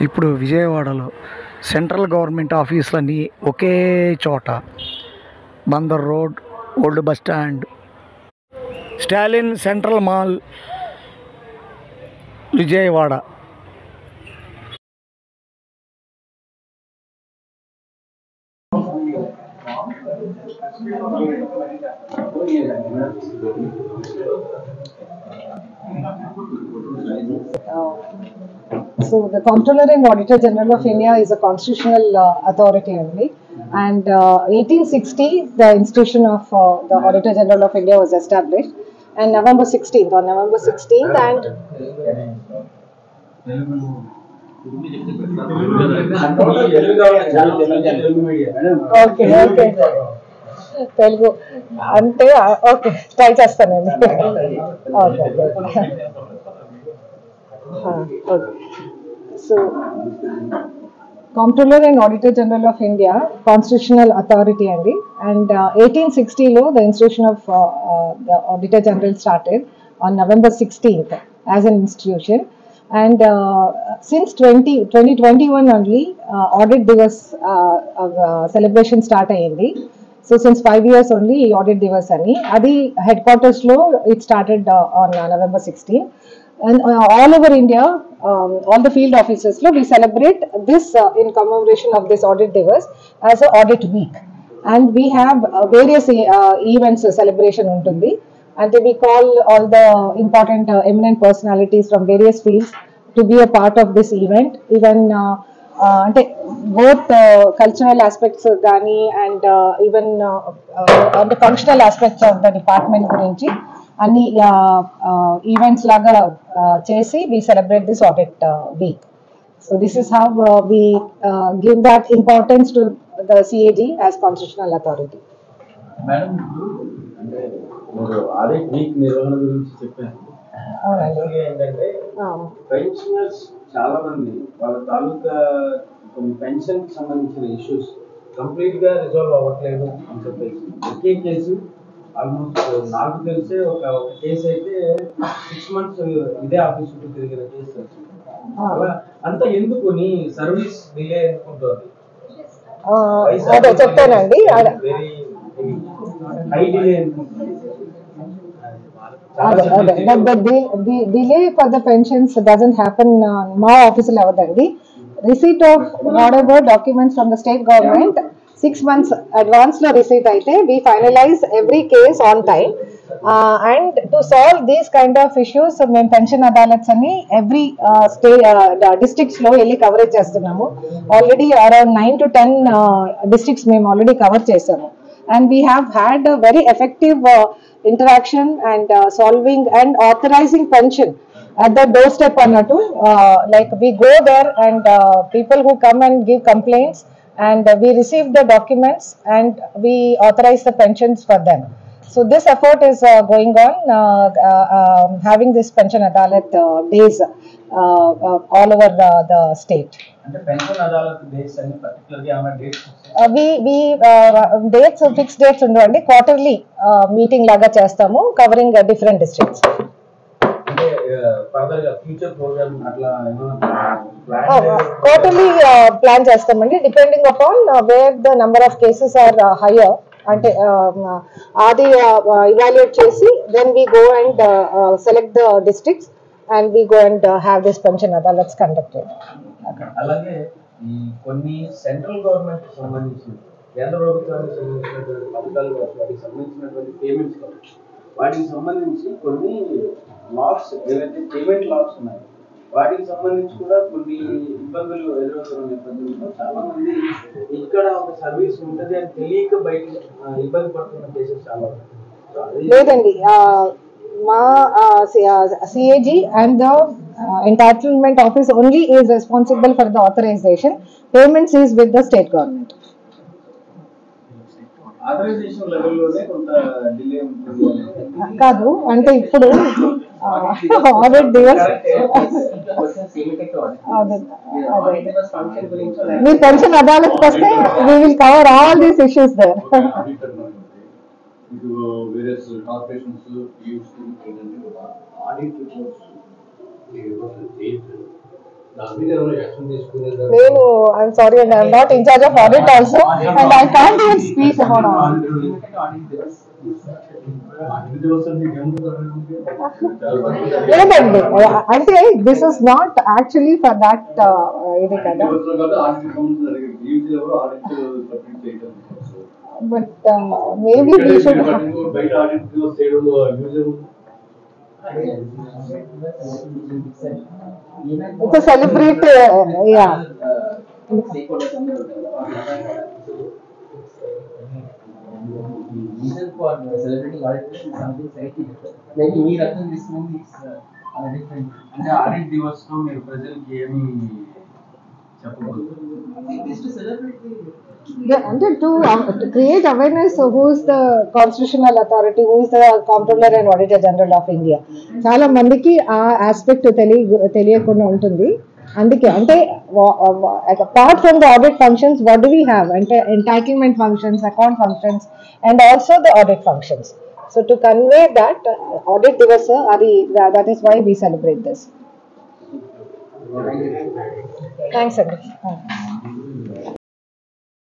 ఇప్పుడు విజయవాడలో central government ఆఫీసులన్నీ ఒకే చోట, Bandar road, old bus stand, Stalin central mall, Vijayawada. So the Comptroller and Auditor General of India is a constitutional authority only, and 1860 the institution of the Auditor General of India was established, and November 16th, on November 16th, and okay, Telugu ante okay try చేస్తానండి. Okay. So, Comptroller and Auditor General of India, constitutional authority అండి, and 1860లో the institution of the Auditor General started on November 16th as an institution, and since 2021 only audit divas celebration start అయ్యింది. So since 5 years only audit divas అని, అది headquarters లో it started on November 16th. And all over India, all the field offices, we celebrate this in commemoration of this audit divas as a audit week, and we have various events celebration untundi, and we call all the important eminent personalities from various fields to be a part of this event. Even అంటే both cultural aspects కానీ and even on the functional aspects of the department గురించి అన్ని events లాగా చేసి we celebrate this audit week. So this is how we give that importance to the CAG as constitutional authority. Madam, audit week నిర్వహణ గురించి చెప్పాను. ఏంటంటే pensioners చాలా మంది వాళ్ళ తాలూకా కొన్ని పెన్షన్ కి సంబంధించిన ఇష్యూస్ కంప్లీట్ గా రిజాల్వ్ అవ్వట్లేదు అని చెప్పేసి ఒకే కేసు ఆల్మోస్ట్ నాకు తెలిసే ఒక కేసు అయితే 6 months ఇదే ఆఫీస్ చుట్టూ తిరిగిన కేసు వచ్చింది. అలా అంతా ఎందుకుని సర్వీస్ డిలే అనుకుంటుంది. అదే చెప్తానండి, వెరీ హై డిలే అనుకుంటుంది. The delay for the pensions doesn't happen మా ఆఫీసులో అవ్వదండి. Receipt of whatever documents from the state government 6 months advance లో రిసీట్ అయితే we finalize every case on time, and to solve these kind of issues మేము pension adalats అని every districts లో వెళ్ళి coverage చేస్తున్నాము. ఆల్రెడీ అరౌండ్ 9 to 10 డిస్ట్రిక్ట్స్ మేము already cover చేసాము, and we have had a very effective interaction and solving and authorizing pension at the doorstep annatu. Like we go there, and people who come and give complaints, and we receive the documents and we authorize the pensions for them. So this effort is going on, having this pension adalat days all over the state. అంటే pension adalat days అని particular గా ఏమైనా dates we dates fixed dates ఉండవండి. Quarterly meeting లాగా చేస్తాము covering different districts. అంటే further గా future program అట్లా క్వార్టర్లీ ప్లాన్ చేస్తామండి, depending upon where the number of cases are higher. అంటే అది ఇవాల్యుయేట్ చేసి then we go and select the districts and we go and have this pension adalats conducted. అలాగే ఈ కొన్ని సెంట్రల్ గవర్నమెంట్ సంబంధించిన కేంద్ర ప్రభుత్వానికి సంబంధించినటువంటి పథకాలు వాటికి సంబంధించినటువంటి పేమెంట్స్ వాటికి సంబంధించి కొన్ని లాస్ ఏవైతే పేమెంట్ లాస్ ఉన్నాయో వాటికి సంబంధించి కూడా కొన్ని ఇబ్బందులు ఎదురవుతున్న నేపథ్యంలో చాలా మంది ఇక్కడ ఒక సర్వీస్ ఉంటుంది అని తెలియక బయట ఇబ్బంది పడుతున్న కేసెస్ చాలా లేదండి. మా CAG and the entitlement office only is responsible for the authorization. Payments is with the state government. Authorisation లెవెల్లోనే కొంత డిలే ఉంటుంది కాదు, అంటే ఇప్పుడు ఆడిట్ డివస్ మీరు పెన్షన్ అదాలత్కి వస్తే we will cover all these issues there. Various corporations used to audit reports. నేను I'm sorry and I'm not in charge of audit also and I can't even speak about లేదండి అంటే this is not actually for that ఇది కదా but maybe we should it's a celebrate yeah reason for celebrating audit is something slightly different. Maybe we reckon this movie is different. అంటే audit Divas లో మీరు ప్రజలకి ఏమి చెప్పబోతున్నారు? అంటే to create awareness who is the constitutional authority, who is the comptroller and auditor general of India. చాలా మందికి ఆ ఆస్పెక్ట్ తెలియకుండా ఉంటుంది. అందుకే అంటే apart from the audit functions, what do we have? అంటే entitlement functions, account functions, and also the audit functions. So to convey that audit divasa, that is why we celebrate this. Thanks, Agri.